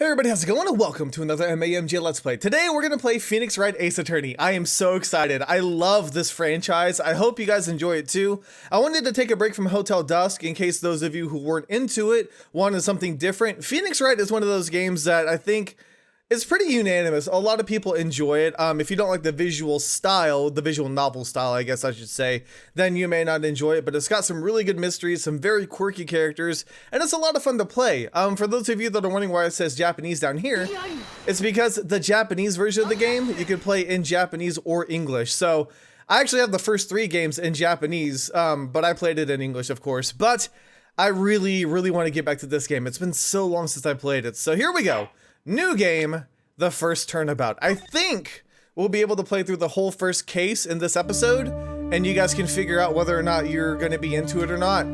Hey everybody, how's it going? And welcome to another MAMG Let's Play. Today we're gonna play Phoenix Wright Ace Attorney. I am so excited. I love this franchise. I hope you guys enjoy it too. I wanted to take a break from Hotel Dusk in case those of you who weren't into it wanted something different. Phoenix Wright is one of those games that I think is pretty unanimous. A lot of people enjoy it. If you don't like the visual style, the visual novel style, I guess I should say, then you may not enjoy it, but it's got some really good mysteries, some very quirky characters, and it's a lot of fun to play. For those of you that are wondering why it says Japanese down here, it's because the Japanese version of the game, you can play in Japanese or English. So I actually have the first 3 games in Japanese, but I played it in English, of course, but I really want to get back to this game. It's been so long since I played it. So here we go. New game, the first turnabout. I think we'll be able to play through the whole first case in this episode, and you guys can figure out whether or not you're going to be into it or not.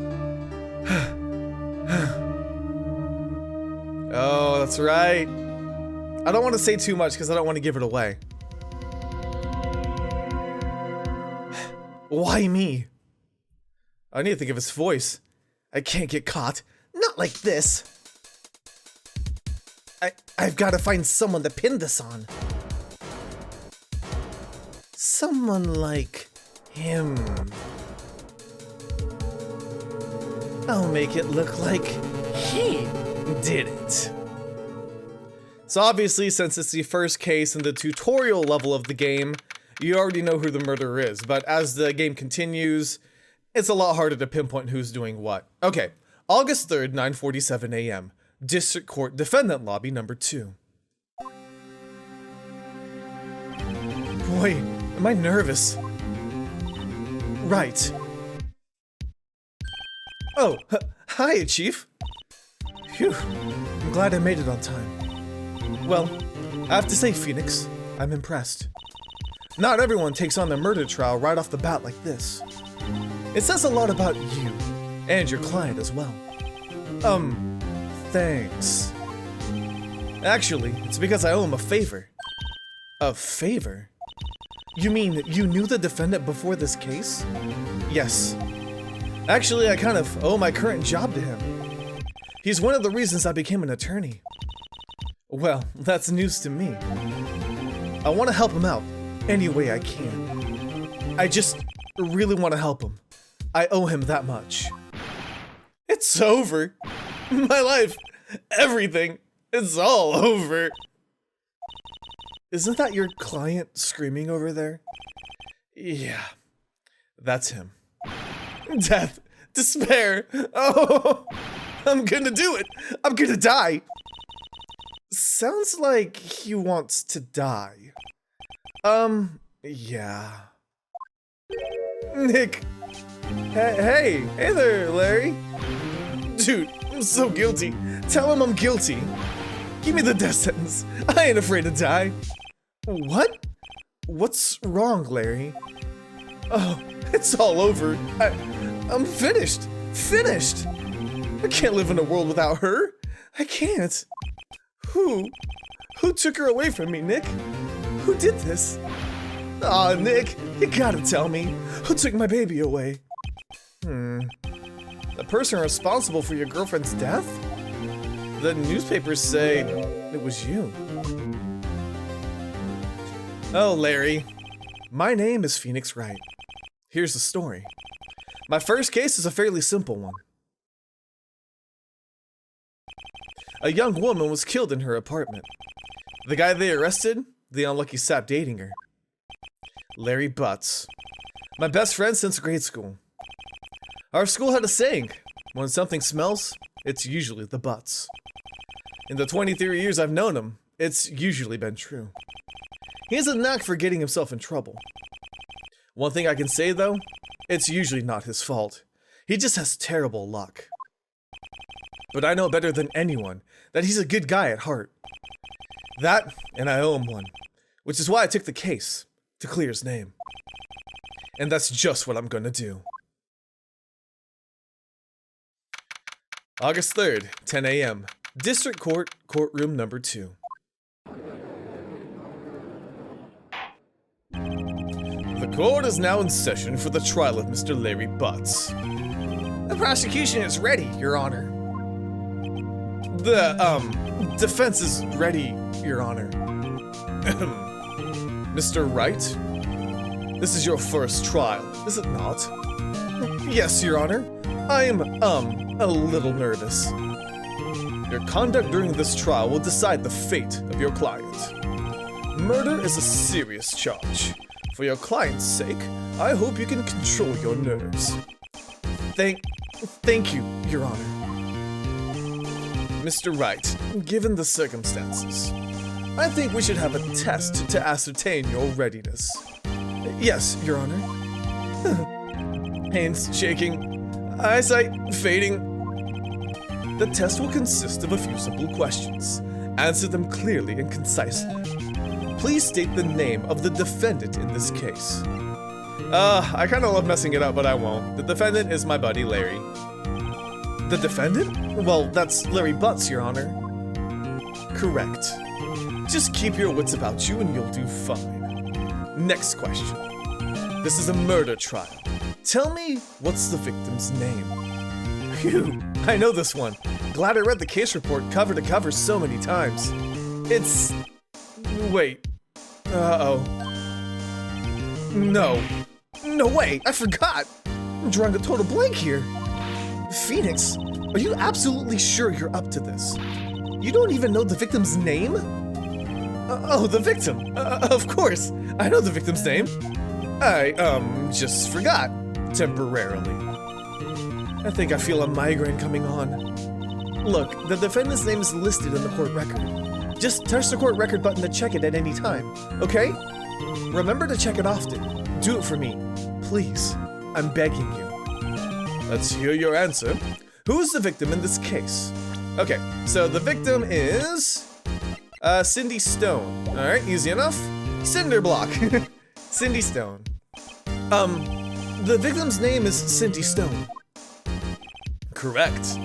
Oh, that's right. I don't want to say too much because I don't want to give it away. Why me? I need to think of his voice. I can't get caught. Not like this. I've got to find someone to pin this on. Someone like him. I'll make it look like he did it. So obviously, since it's the first case in the tutorial level of the game, you already know who the murderer is, but as the game continues, it's a lot harder to pinpoint who's doing what. Okay, August 3rd, 9:47 a.m. District Court Defendant Lobby number 2. Boy, am I nervous. Right. Oh, hi, Chief. Phew, I'm glad I made it on time. Well, I have to say, Phoenix, I'm impressed. Not everyone takes on the murder trial right off the bat like this. It says a lot about you, and your client as well. Thanks. Actually, it's because I owe him a favor. A favor? You mean you knew the defendant before this case? Yes. Actually, I kind of owe my current job to him. He's one of the reasons I became an attorney. Well, that's news to me. I want to help him out any way I can. I just really want to help him. I owe him that much. It's over. My life, everything, it's all over. Isn't that your client screaming over there? Yeah, that's him. Death, despair, oh, I'm gonna do it. I'm gonna die. Sounds like he wants to die. Yeah. Nick. Hey there, Larry. Dude, I'm so guilty. Tell him I'm guilty. Give me the death sentence. I ain't afraid to die. What? What's wrong, Larry? Oh, it's all over. I'm finished. Finished. I can't live in a world without her. I can't. Who took her away from me, Nick? Who did this? Aw, Nick, you gotta tell me. Who took my baby away? The person responsible for your girlfriend's death? The newspapers say it was you. Oh, Larry. My name is Phoenix Wright. Here's the story. My first case is a fairly simple one. A young woman was killed in her apartment. The guy they arrested, the unlucky sap dating her. Harry Butz. My best friend since grade school. Our school had a saying, when something smells, it's usually the butts. In the 23 years I've known him, it's usually been true. He has a knack for getting himself in trouble. One thing I can say though, it's usually not his fault. He just has terrible luck. But I know better than anyone that he's a good guy at heart. That, and I owe him one, which is why I took the case, to clear his name. And that's just what I'm gonna do. August 3rd, 10 a.m. District Court, courtroom number 2. The court is now in session for the trial of Mr. Harry Butz. The prosecution is ready, Your Honor. Defense is ready, Your Honor. Mr. Wright? This is your first trial, is it not? Yes, Your Honor. I'm, a little nervous. Your conduct during this trial will decide the fate of your client. Murder is a serious charge. For your client's sake, I hope you can control your nerves. Thank you, Your Honor. Mr. Wright, given the circumstances, I think we should have a test to ascertain your readiness. Yes, Your Honor. Hands shaking, eyesight fading. The test will consist of a few simple questions. Answer them clearly and concisely. Please state the name of the defendant in this case. I kind of love messing it up, but I won't. The defendant is my buddy, Larry. The defendant? Well, that's Harry Butz, Your Honor. Correct. Just keep your wits about you and you'll do fine. Next question. This is a murder trial. Tell me, what's the victim's name? Phew, I know this one. Glad I read the case report cover to cover so many times. It's... Wait. Uh-oh. No way, I forgot. I'm drawing a total blank here. Phoenix, are you absolutely sure you're up to this? You don't even know the victim's name? Oh, the victim. Of course, I know the victim's name. I, just forgot. Temporarily. I think I feel a migraine coming on. Look, the defendant's name is listed in the court record. Just touch the court record button to check it at any time, okay? Remember to check it often. Do it for me, please. I'm begging you. Let's hear your answer. Who's the victim in this case? Okay, so the victim is... Cindy Stone. Alright, easy enough. Cinderblock. Cindy Stone. The victim's name is Cindy Stone. Correct.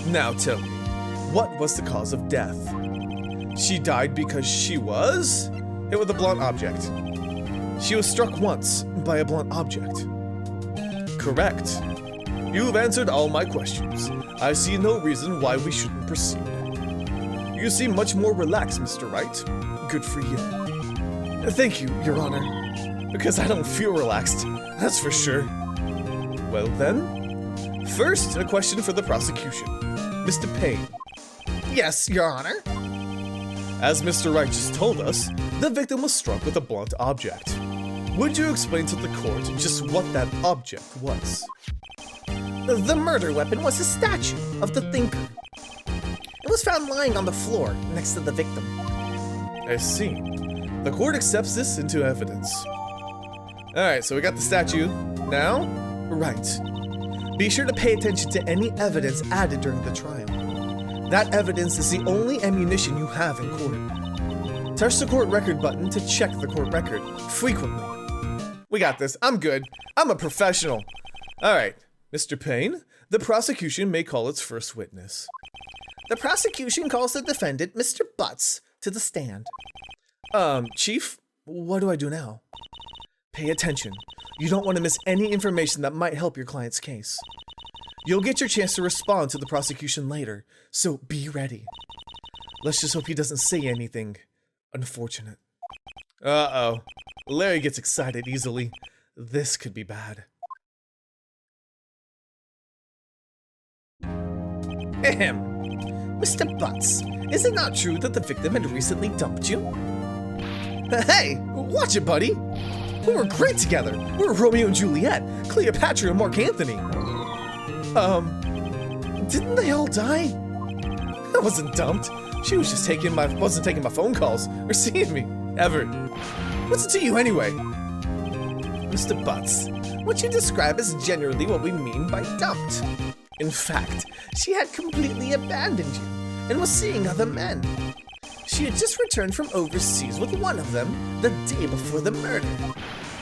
Now tell me, what was the cause of death? She died because she was hit with a blunt object. She was struck once by a blunt object. Correct. You've answered all my questions. I see no reason why we shouldn't proceed. You seem much more relaxed, Mr. Wright. Good for you. Thank you, Your Honor. Because I don't feel relaxed, that's for sure. Well then, first, a question for the prosecution. Mr. Payne. Yes, Your Honor. As Mr. Wright just told us, the victim was struck with a blunt object. Would you explain to the court just what that object was? The murder weapon was a statue of the thinker. It was found lying on the floor next to the victim. I see. The court accepts this into evidence. Alright, so we got the statue. Now, right. Be sure to pay attention to any evidence added during the trial. That evidence is the only ammunition you have in court. Touch the court record button to check the court record frequently. We got this. I'm good. I'm a professional. Alright, Mr. Payne, the prosecution may call its first witness. The prosecution calls the defendant, Mr. Butz, to the stand. Chief, what do I do now? Pay attention. You don't want to miss any information that might help your client's case. You'll get your chance to respond to the prosecution later, so be ready. Let's just hope he doesn't say anything unfortunate. Uh-oh. Larry gets excited easily. This could be bad. Ahem. Mr. Butz, is it not true that the victim had recently dumped you? Hey, watch it, buddy. We were great together. We were Romeo and Juliet, Cleopatra and Mark Antony. Didn't they all die? I wasn't dumped. She was just wasn't taking my phone calls or seeing me, ever. What's it to you anyway? Mr. Butz, what you describe is generally what we mean by dumped. In fact, she had completely abandoned you and was seeing other men. She had just returned from overseas with one of them the day before the murder.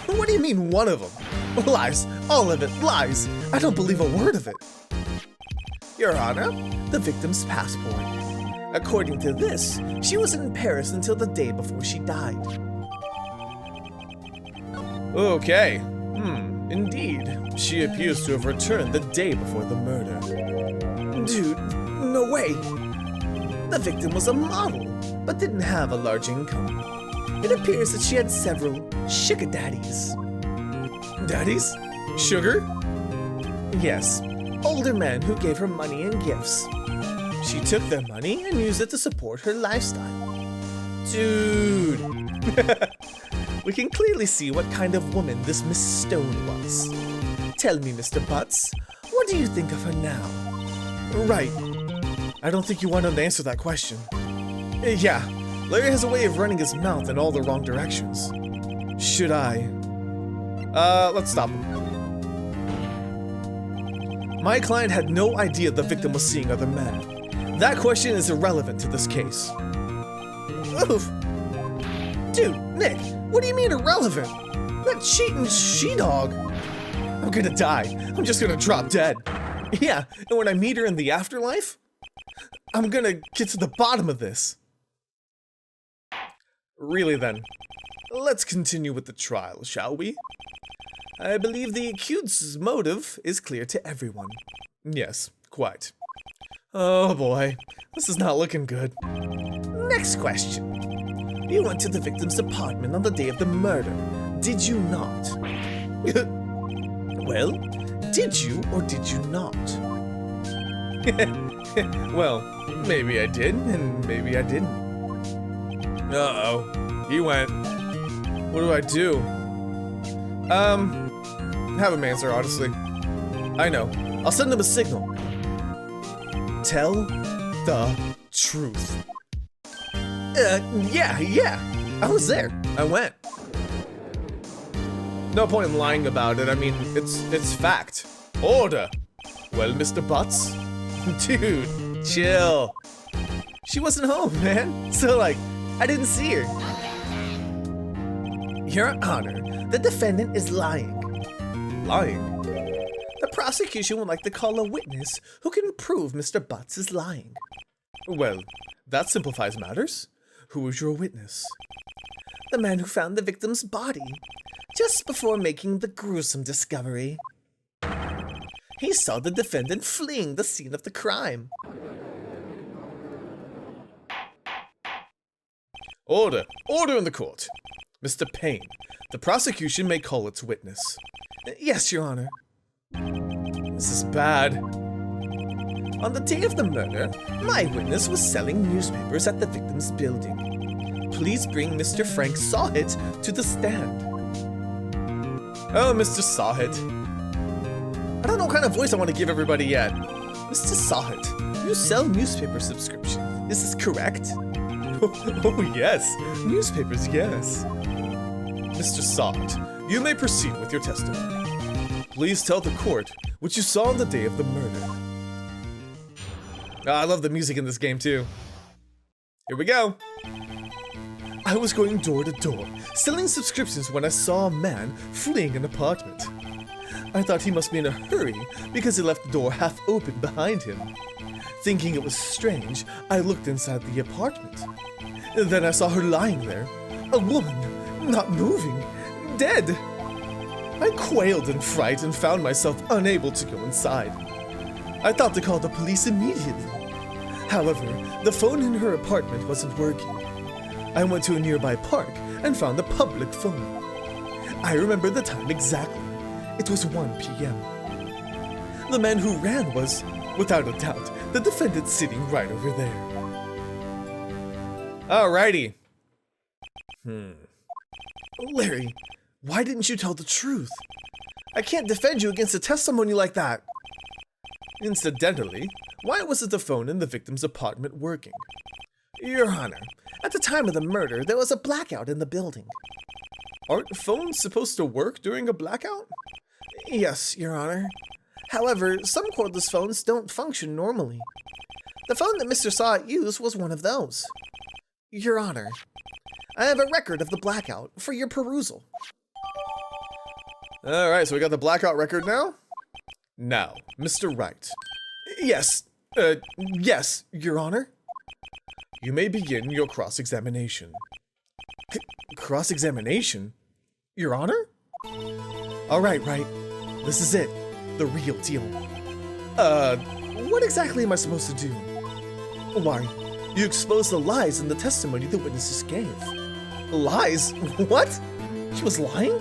What do you mean, one of them? Lies. All of it. Lies. I don't believe a word of it. Your Honor, the victim's passport. According to this, she was in Paris until the day before she died. Okay. Indeed. She appears to have returned the day before the murder. Dude, no way. The victim was a model, but didn't have a large income. It appears that she had several sugar daddies. Daddies? Sugar? Yes, older men who gave her money and gifts. She took their money and used it to support her lifestyle. Dude. We can clearly see what kind of woman this Miss Stone was. Tell me, Mr. Butz, what do you think of her now? Right. I don't think you want to answer that question. Yeah, Larry has a way of running his mouth in all the wrong directions. Should I? Let's stop him. My client had no idea the victim was seeing other men. That question is irrelevant to this case. Oof. Dude, Nick, what do you mean irrelevant? That cheating she-dog. I'm gonna die. I'm just gonna drop dead. Yeah, and when I meet her in the afterlife, I'm gonna get to the bottom of this. Really then, let's continue with the trial, shall we? I believe the accused's motive is clear to everyone. Yes, quite. Oh boy, this is not looking good. Next question. You went to the victim's apartment on the day of the murder, did you not? Well, did you or did you not? Well, maybe I did, and maybe I didn't. Uh-oh, he went. What do I do? Have him answer, honestly. I know. I'll send him a signal. Tell the truth. Yeah. I was there. I went. No point in lying about it. I mean, it's fact. Order. Well, Mr. Butz? Dude, chill. She wasn't home, man. So, like, I didn't see her. Your Honor, the defendant is lying. Lying? The prosecution would like to call a witness who can prove Mr. Butz is lying. Well, that simplifies matters. Who is your witness? The man who found the victim's body, just before making the gruesome discovery. He saw the defendant fleeing the scene of the crime. Order! Order in the court! Mr. Payne, the prosecution may call its witness. Yes, Your Honor. This is bad. On the day of the murder, my witness was selling newspapers at the victim's building. Please bring Mr. Frank Sawhit to the stand. Oh, Mr. Sawhit. I don't know what kind of voice I want to give everybody yet. Mr. Sawhit, you sell newspaper subscription. Is this correct? Oh, yes. Newspapers, yes. Mr. Sawhit, you may proceed with your testimony. Please tell the court what you saw on the day of the murder. I love the music in this game, too. Here we go. I was going door to door, selling subscriptions when I saw a man fleeing an apartment. I thought he must be in a hurry because he left the door half open behind him. Thinking it was strange, I looked inside the apartment. Then I saw her lying there, a woman, not moving, dead. I quailed in fright and found myself unable to go inside. I thought to call the police immediately. However, the phone in her apartment wasn't working. I went to a nearby park and found a public phone. I remember the time exactly. It was 1 p.m. The man who ran was, without a doubt, the defendant sitting right over there. Alrighty. Larry, why didn't you tell the truth? I can't defend you against a testimony like that. Incidentally, why wasn't the phone in the victim's apartment working? Your Honor, at the time of the murder, there was a blackout in the building. Aren't phones supposed to work during a blackout? Yes, Your Honor. However, some cordless phones don't function normally. The phone that Mr. Sawhit used was one of those. Your Honor, I have a record of the blackout for your perusal. Alright, so we got the blackout record now? Now, Mr. Wright. Yes, Your Honor. You may begin your cross-examination. Cross-examination? Your Honor? Alright, Wright. This is it. The real deal. What exactly am I supposed to do? Why, You exposed the lies in the testimony the witnesses gave. Lies? What? She was lying?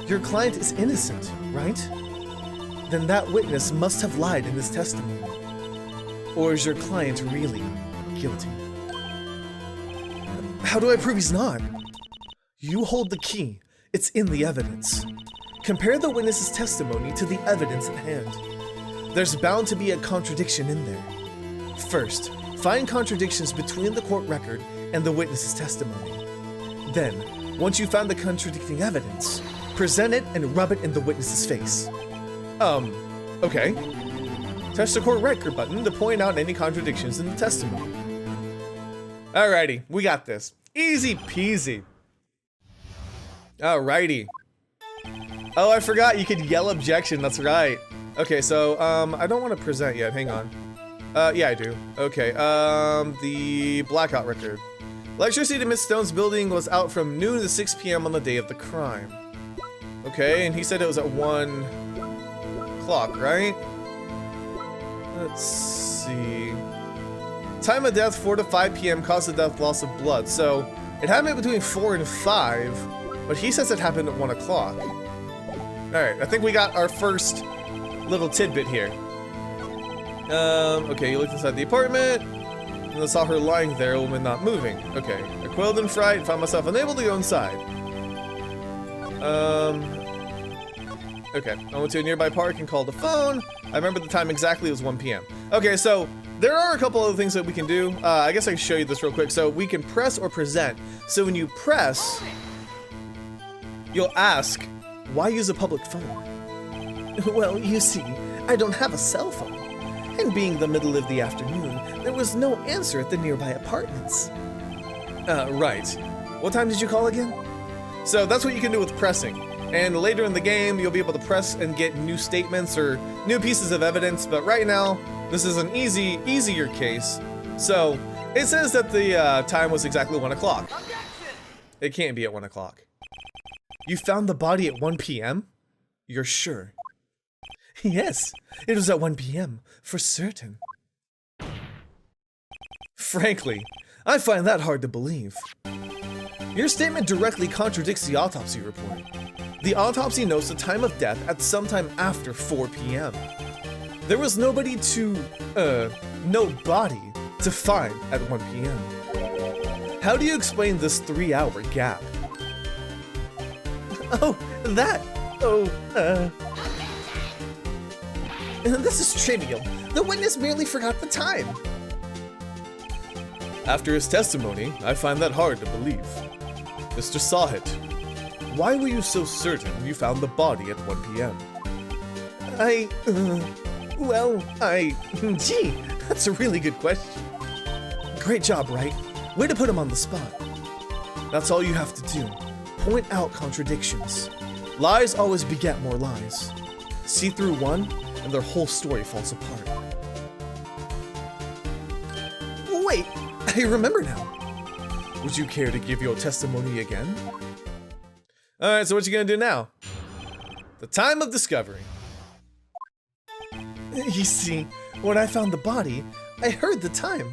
Your client is innocent, right? Then that witness must have lied in his testimony. Or is your client really guilty? How do I prove he's not? You hold the key. It's in the evidence. Compare the witness's testimony to the evidence at hand. There's bound to be a contradiction in there. First, find contradictions between the court record and the witness's testimony. Then, once you found the contradicting evidence, present it and rub it in the witness's face. Okay. Touch the court record button to point out any contradictions in the testimony. Alrighty, we got this. Easy peasy. Alrighty. Oh, I forgot you could yell objection, that's right. Okay, so, I don't want to present yet, hang on. Yeah, I do. Okay, the blackout record. Electricity to Miss Stone's building was out from noon to 6 p.m. on the day of the crime. Okay, and he said it was at 1 o'clock, right? Let's see. Time of death, 4 to 5 p.m. Cause of death, loss of blood. So, it happened between 4 and 5, but he says it happened at 1 o'clock. Alright, I think we got our first little tidbit here. Okay, you looked inside the apartment, and I saw her lying there, a woman not moving. Okay, I quailed in fright and found myself unable to go inside. Okay, I went to a nearby park and called the phone. I remember the time exactly, it was 1 p.m. Okay, so there are a couple other things that we can do. I guess I can show you this real quick. So we can press or present. So when you press, you'll ask, why use a public phone? Well, you see, I don't have a cell phone. And being the middle of the afternoon, there was no answer at the nearby apartments. Right. What time did you call again? So that's what you can do with pressing. And later in the game, you'll be able to press and get new statements or new pieces of evidence, but right now, this is an easier case. So, it says that the time was exactly 1 o'clock. It can't be at 1 o'clock. You found the body at 1 p.m.? You're sure? Yes, it was at 1 p.m., for certain. Frankly, I find that hard to believe. Your statement directly contradicts the autopsy report. The autopsy notes the time of death at sometime after 4 p.m. There was no body to find at 1 p.m. How do you explain this 3-hour gap? Oh, that! This is trivial. The witness merely forgot the time. After his testimony, I find that hard to believe. Mr. Sahit, why were you so certain you found the body at 1 p.m.? Gee, that's a really good question. Great job, Wright. Way to put him on the spot. That's all you have to do. Point out contradictions. Lies always beget more lies. See through one, and their whole story falls apart. Wait, I remember now. Would you care to give your testimony again? Alright, so what you gonna do now? The time of discovery. You see, when I found the body, I heard the time.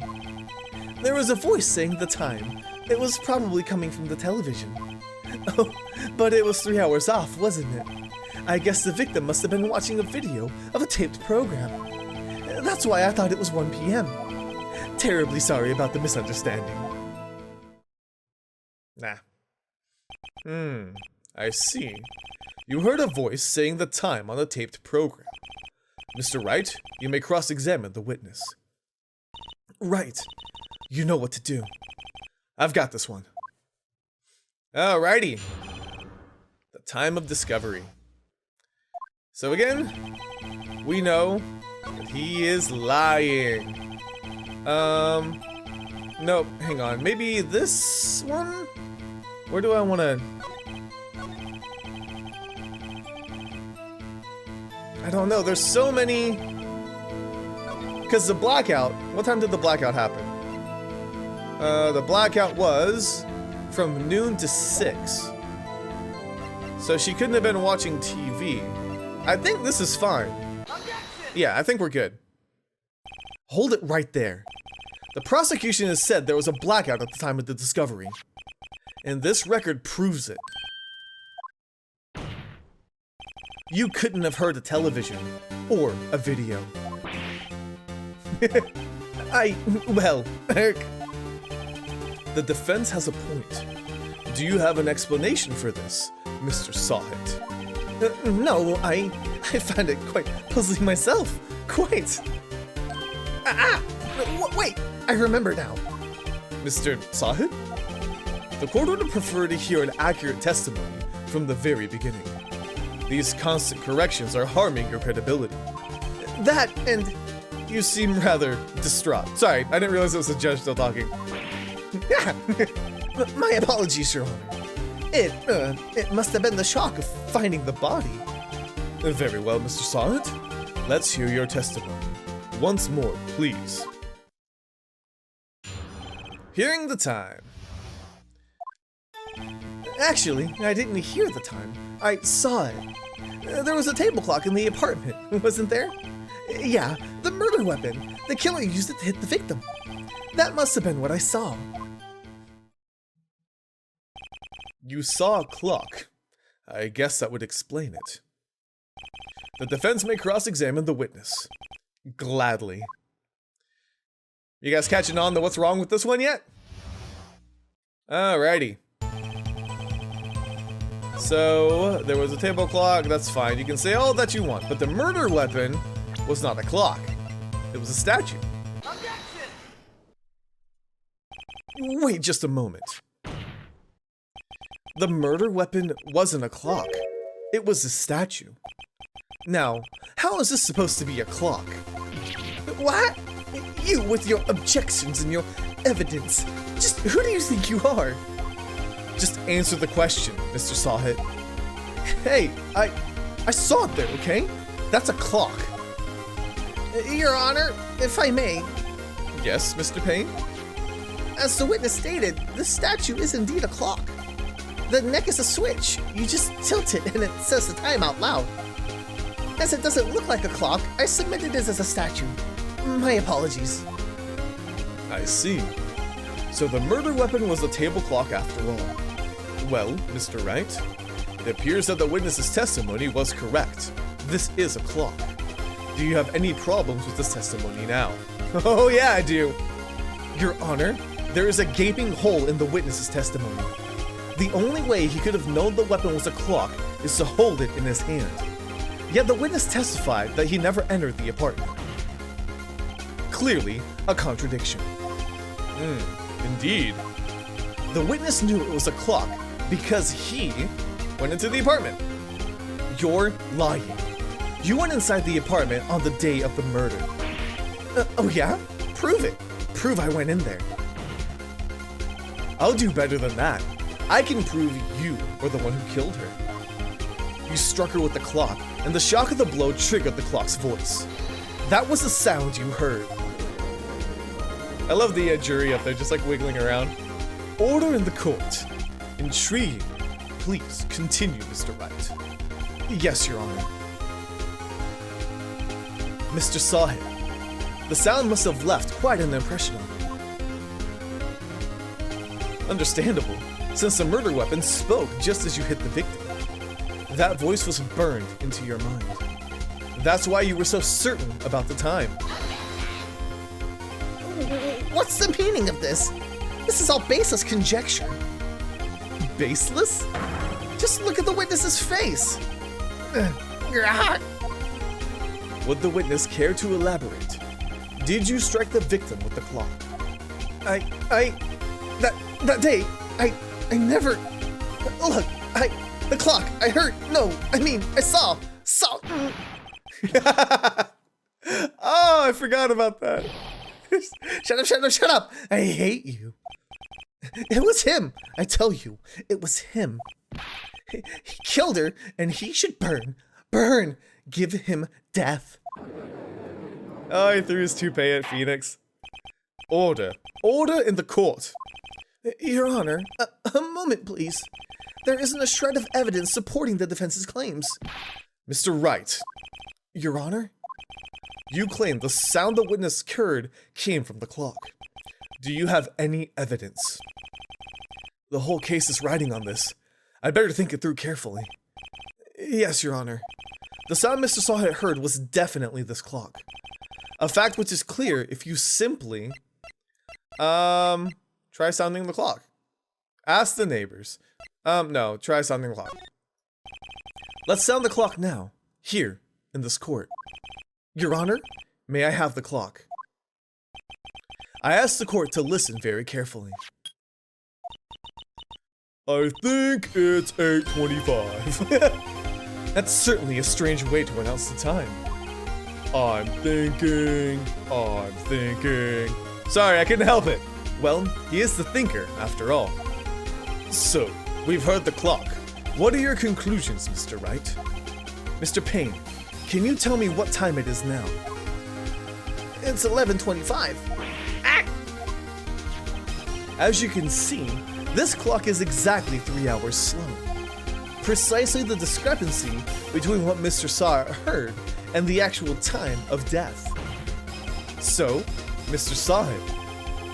There was a voice saying the time. It was probably coming from the television. Oh, but it was 3 hours off, wasn't it? I guess the victim must have been watching a video of a taped program. That's why I thought it was 1 p.m. Terribly sorry about the misunderstanding. Nah. I see. You heard a voice saying the time on the taped program. Mr. Wright, you may cross-examine the witness. Right. You know what to do. I've got this one. Alrighty. The time of discovery. So again, we know that he is lying. Nope, hang on. Maybe this one? Where do I want to... I don't know, there's so many... Because the blackout, what time did the blackout happen? The blackout was from noon to 6. So she couldn't have been watching TV. I think this is fine. Yeah, I think we're good. Hold it right there. The prosecution has said there was a blackout at the time of the discovery, and this record proves it. You couldn't have heard a television or a video. Well, the defense has a point. Do you have an explanation for this, Mr. Sawhit? No, I find it quite puzzling myself. Quite. Wait, I remember now. Mr. Sawhit? The court would prefer to hear an accurate testimony from the very beginning. These constant corrections are harming your credibility. That and... You seem rather distraught. Sorry, I didn't realize it was the judge still talking. My apologies, Your Honor. It must have been the shock of finding the body. Very well, Mr. Sawhit. Let's hear your testimony. Once more, please. Hearing the time. Actually, I didn't hear the time. I saw it. There was a table clock in the apartment, wasn't there? Yeah, the murder weapon. The killer used it to hit the victim. That must have been what I saw. You saw a clock. I guess that would explain it. The defense may cross-examine the witness. Gladly. You guys catching on to what's wrong with this one yet? Alrighty. So, there was a table clock, that's fine. You can say all that you want, but the murder weapon was not a clock. It was a statue. Objection! Wait just a moment. The murder weapon wasn't a clock. It was a statue. Now, how is this supposed to be a clock? What? You with your objections and your evidence. Just who do you think you are? Just answer the question, Mr. Sawhit. Hey, I saw it there, okay? That's a clock. Your Honor, if I may. Yes, Mr. Payne? As the witness stated, the statue is indeed a clock. The neck is a switch. You just tilt it and it says the time out loud. As it doesn't look like a clock, I submitted it as a statue. My apologies. I see. So the murder weapon was a table clock after all. Well, Mr. Wright, it appears that the witness's testimony was correct. This is a clock. Do you have any problems with this testimony now? Oh yeah, I do. Your Honor, there is a gaping hole in the witness's testimony. The only way he could have known the weapon was a clock is to hold it in his hand. Yet the witness testified that he never entered the apartment. Clearly, a contradiction. Indeed. The witness knew it was a clock because he went into the apartment. You're lying. You went inside the apartment on the day of the murder. Oh yeah? Prove it. Prove I went in there. I'll do better than that. I can prove you were the one who killed her. You struck her with the clock, and the shock of the blow triggered the clock's voice. That was the sound you heard. I love the jury up there just like wiggling around. Order in the court. Intriguing. Please continue, Mr. Wright. Yes, Your Honor. Mr. Sawhit, the sound must have left quite an impression on you. Understandable, since the murder weapon spoke just as you hit the victim. That voice was burned into your mind. That's why you were so certain about the time. What's the meaning of this? This is all baseless conjecture. Baseless? Just look at the witness's face. Would the witness care to elaborate? Did you strike the victim with the clock? That day, I never, look, the clock, I heard, no, I mean, I saw. Oh, I forgot about that. Shut up, I hate you. It was him, I tell you, it was him. He killed her, and he should burn, give him death. Oh, he threw his toupee at Phoenix. Order in the court. Your Honor, a moment please. There isn't a shred of evidence supporting the defense's claims. Mr. Wright. Your Honor, You claim the sound the witness heard came from the clock. Do you have any evidence? The whole case is riding on this. I'd better think it through carefully. Yes, Your Honor. The sound Mr. Sawhead heard was definitely this clock. A fact which is clear if you simply, try sounding the clock. Ask the neighbors. No, try sounding the clock. Let's sound the clock now, here, in this court. Your Honor, may I have the clock? I ask the court to listen very carefully. I think it's 8:25. That's certainly a strange way to announce the time. I'm thinking. Sorry, I couldn't help it. Well, he is the thinker, after all. So, we've heard the clock. What are your conclusions, Mr. Wright? Mr. Payne, can you tell me what time it is now? It's 11:25. As you can see, this clock is exactly 3 hours slow. Precisely the discrepancy between what Mr. Saw heard and the actual time of death. So, Mr. Sawhead,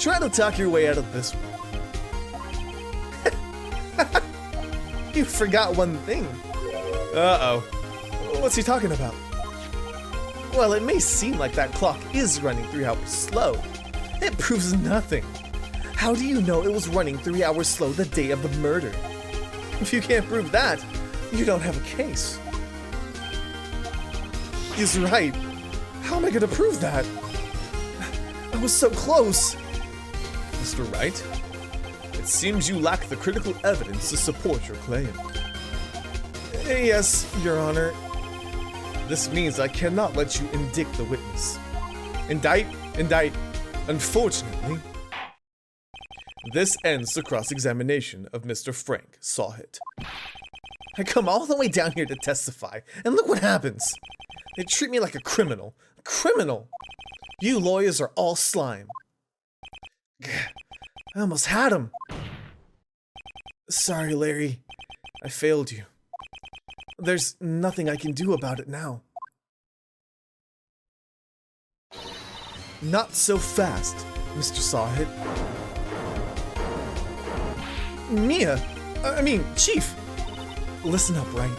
try to talk your way out of this one. You forgot one thing. Uh-oh. What's he talking about? Well, it may seem like that clock is running 3 hours slow. It proves nothing. How do you know it was running 3 hours slow the day of the murder? If you can't prove that, you don't have a case. He's right. How am I going to prove that? I was so close. Mr. Wright, it seems you lack the critical evidence to support your claim. Yes, Your Honor. This means I cannot let you indict the witness. Indict. Unfortunately, this ends the cross-examination of Mr. Frank Sawhead. I come all the way down here to testify, and look what happens. They treat me like a criminal. Criminal! You lawyers are all slime. I almost had him. Sorry, Larry. I failed you. There's nothing I can do about it now. Not so fast, Mr. Sawhead. Chief! Listen up, Wright.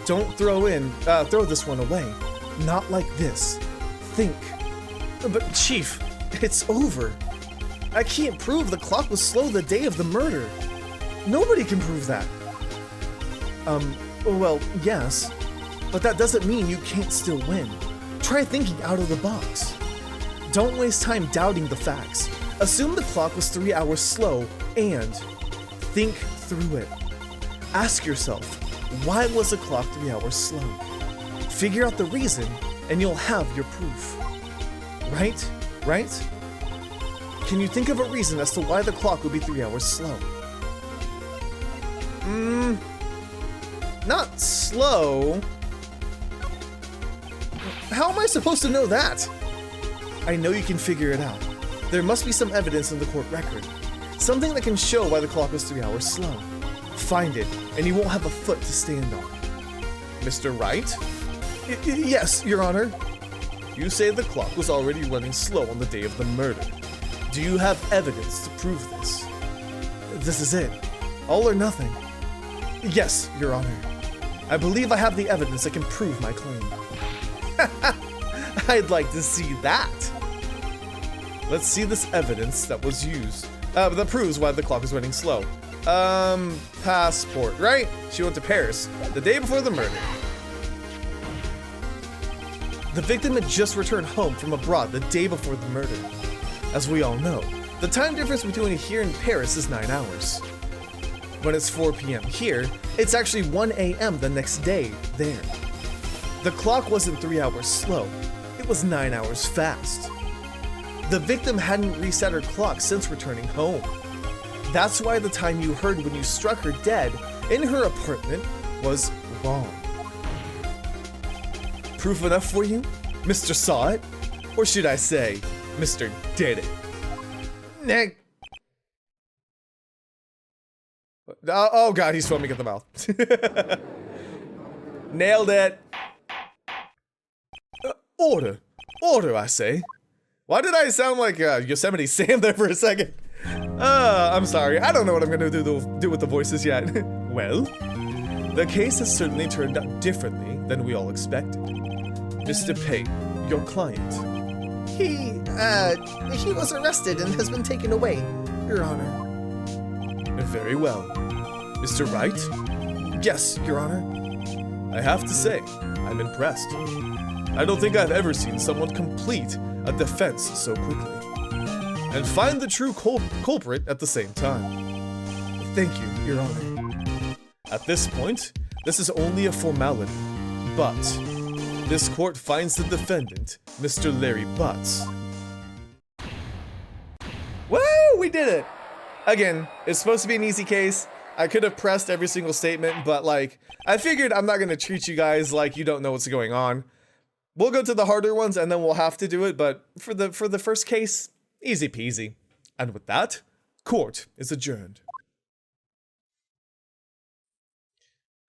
Don't throw this one away. Not like this. Think. But Chief, it's over. I can't prove the clock was slow the day of the murder. Nobody can prove that. Well, yes. But that doesn't mean you can't still win. Try thinking out of the box. Don't waste time doubting the facts. Assume the clock was 3 hours slow and think through it. Ask yourself, why was the clock 3 hours slow? Figure out the reason and you'll have your proof. Right? Can you think of a reason as to why the clock would be 3 hours slow? Not slow. How am I supposed to know that? I know you can figure it out. There must be some evidence in the court record. Something that can show why the clock was 3 hours slow. Find it, and you won't have a foot to stand on. Mr. Wright? Yes, Your Honor. You say the clock was already running slow on the day of the murder. Do you have evidence to prove this? This is it. All or nothing. Yes, Your Honor. I believe I have the evidence that can prove my claim. I'd like to see that. Let's see this evidence that was used. That proves why the clock is running slow. Passport, right? She went to Paris the day before the murder. The victim had just returned home from abroad the day before the murder. As we all know, the time difference between here and Paris is 9 hours. When it's 4 p.m. here, it's actually 1 a.m. the next day there. The clock wasn't 3 hours slow, it was 9 hours fast. The victim hadn't reset her clock since returning home. That's why the time you heard when you struck her dead in her apartment was wrong. Proof enough for you? Mr. Saw It? Or should I say, Mr. Did It? Nick. Oh god, he's foaming at the mouth. Nailed it. Order! Order, I say! Why did I sound like Yosemite Sam there for a second? I'm sorry. I don't know what I'm gonna do with the voices yet. Well, the case has certainly turned out differently than we all expected. Mr. Payne, your client. He was arrested and has been taken away, Your Honor. Very well. Mr. Wright? Yes, Your Honor. I have to say, I'm impressed. I don't think I've ever seen someone complete a defense so quickly. And find the true culprit at the same time. Thank you, Your Honor. At this point, this is only a formality, but this court finds the defendant, Mr. Harry Butz. Woo! We did it! Again, it's supposed to be an easy case. I could have pressed every single statement, but like, I figured I'm not gonna treat you guys like you don't know what's going on. We'll go to the harder ones and then we'll have to do it, but for the first case, easy peasy. And with that, court is adjourned.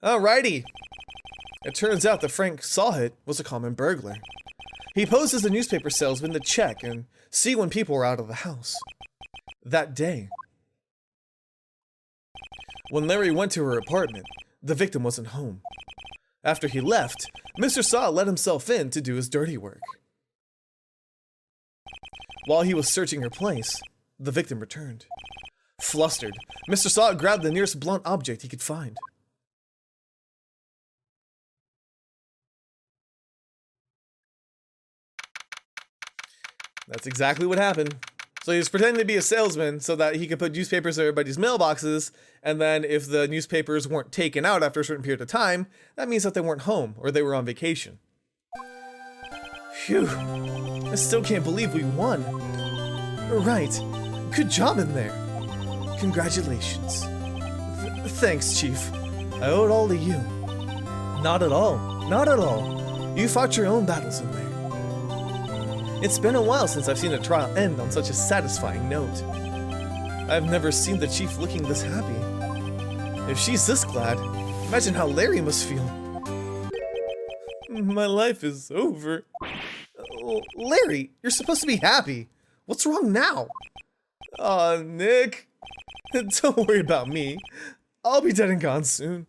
Alrighty. It turns out that Frank Sawhit was a common burglar. He posed as a newspaper salesman to check and see when people were out of the house. That day, when Larry went to her apartment, the victim wasn't home. After he left, Mr. Saw let himself in to do his dirty work. While he was searching her place, the victim returned. Flustered, Mr. Saw grabbed the nearest blunt object he could find. That's exactly what happened. So he was pretending to be a salesman so that he could put newspapers in everybody's mailboxes, and then if the newspapers weren't taken out after a certain period of time, that means that they weren't home or they were on vacation. Phew. I still can't believe we won. Right. Good job in there. Congratulations. Thanks, Chief. I owe it all to you. Not at all. Not at all. You fought your own battles in there. It's been a while since I've seen a trial end on such a satisfying note. I've never seen the Chief looking this happy. If she's this glad, imagine how Larry must feel. My life is over. Larry, you're supposed to be happy. What's wrong now? Aw, Nick. Don't worry about me. I'll be dead and gone soon.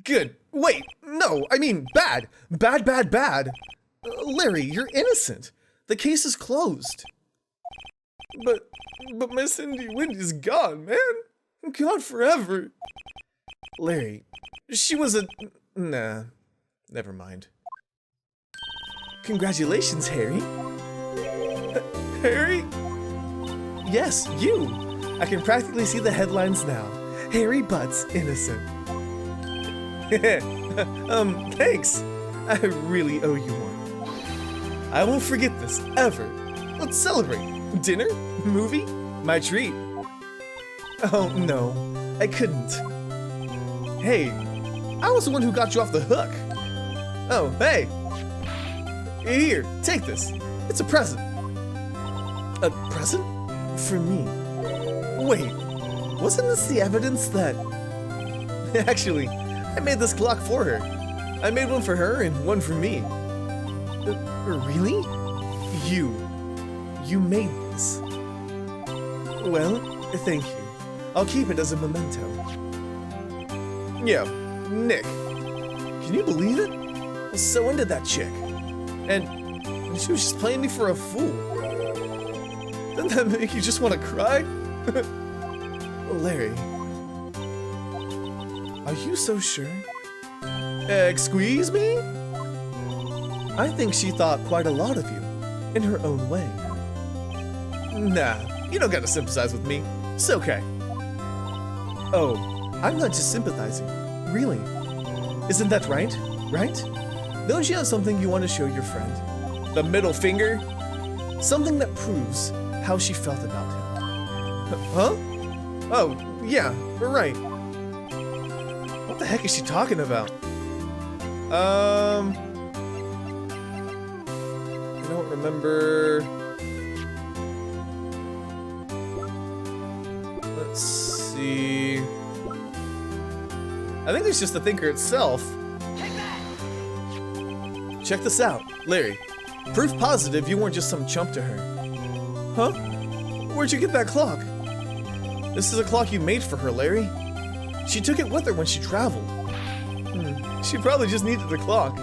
Good. Wait, no, I mean bad. Bad, bad, bad. Larry, you're innocent. The case is closed. But my Cindy Wendy's gone, man. Gone forever. Larry, she was a... Nah, never mind. Congratulations, Harry. Harry? Yes, you. I can practically see the headlines now. Harry Butz, innocent. Thanks. I really owe you one. I won't forget this, ever. Let's celebrate. Dinner? Movie? My treat. Oh, no. I couldn't. Hey, I was the one who got you off the hook. Oh, hey. Here, take this. It's a present. A present? For me. Wait, wasn't this the evidence that... Actually, I made this clock for her. I made one for her and one for me. Really? You made this. Well, thank you. I'll keep it as a memento. Yo, Nick, can you believe it? I was so into that chick. And she was just playing me for a fool. Doesn't that make you just want to cry? Larry, are you so sure? Excuse me? I think she thought quite a lot of you, in her own way. Nah, you don't gotta sympathize with me. It's okay. Oh, I'm not just sympathizing. Really. Isn't that right? Right? Don't you have something you want to show your friend? The middle finger? Something that proves how she felt about him. Huh? Oh, yeah, right. What the heck is she talking about? I don't remember. Let's see. I think it's just the thinker itself. Check this out, Larry. Proof positive you weren't just some chump to her. Huh? Where'd you get that clock? This is a clock you made for her, Larry. She took it with her when she traveled. She probably just needed the clock.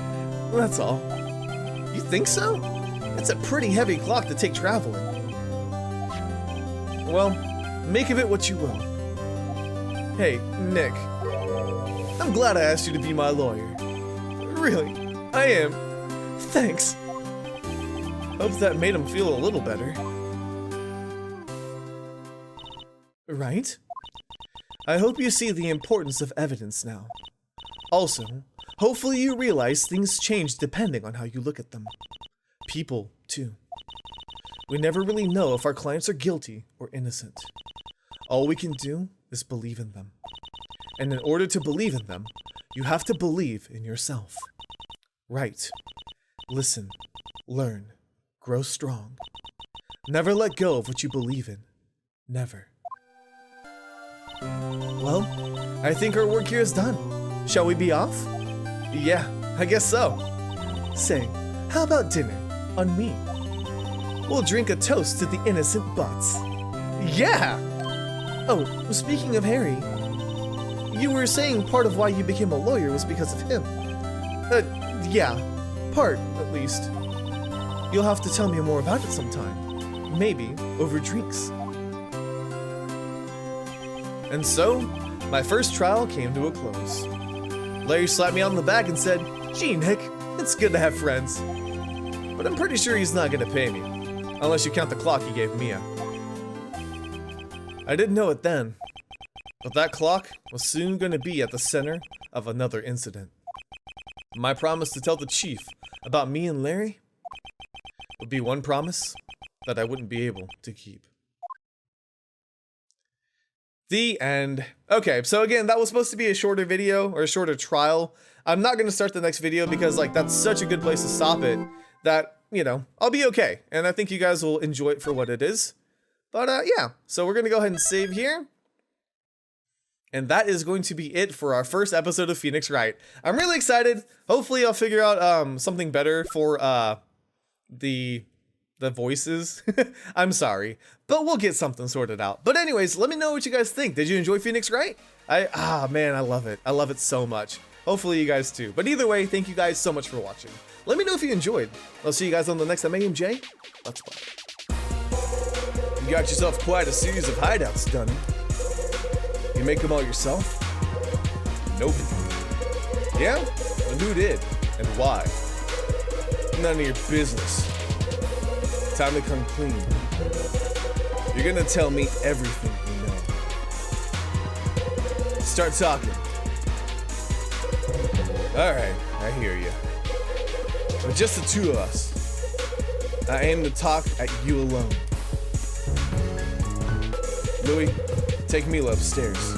That's all. You think so? It's a pretty heavy clock to take traveling. Well, make of it what you will. Hey, Nick. I'm glad I asked you to be my lawyer. Really, I am. Thanks. Hope that made him feel a little better. Right? I hope you see the importance of evidence now. Also, hopefully you realize things change depending on how you look at them. People, too. We never really know if our clients are guilty or innocent. All we can do is believe in them. And in order to believe in them, you have to believe in yourself. Right. Listen, learn, grow strong. Never let go of what you believe in. Never. Well, I think our work here is done. Shall we be off? Yeah, I guess so. Say, how about dinner on me? We'll drink a toast to the innocent Butz. Yeah! Oh, speaking of Harry, you were saying part of why you became a lawyer was because of him. Yeah, part, at least. You'll have to tell me more about it sometime. Maybe over drinks. And so, my first trial came to a close. Larry slapped me on the back and said, "Gee, Nick, it's good to have friends." But I'm pretty sure he's not gonna pay me, unless you count the clock he gave Mia. I didn't know it then, but that clock was soon gonna be at the center of another incident. My promise to tell the chief about me and Larry would be one promise that I wouldn't be able to keep. The end. Okay, so again, that was supposed to be a shorter video, or a shorter trial. I'm not going to start the next video because, like, that's such a good place to stop it that, you know, I'll be okay. And I think you guys will enjoy it for what it is. But, yeah. So we're going to go ahead and save here. And that is going to be it for our first episode of Phoenix Wright. I'm really excited. Hopefully I'll figure out something better for the voices. I'm sorry, but we'll get something sorted out. But anyways, let me know what you guys think. Did you enjoy Phoenix Wright? Man, I love it. I love it so much. Hopefully you guys too. But either way, thank you guys so much for watching. Let me know if you enjoyed. I'll see you guys on the next MAMJ. Let's play. You got yourself quite a series of hideouts done. You make them all yourself? Nope. Yeah? And who did? And why? None of your business. Time to come clean. You're gonna tell me everything you know. Start talking. Alright, I hear you. But just the two of us. I aim to talk at you alone. Louis, take Mila upstairs.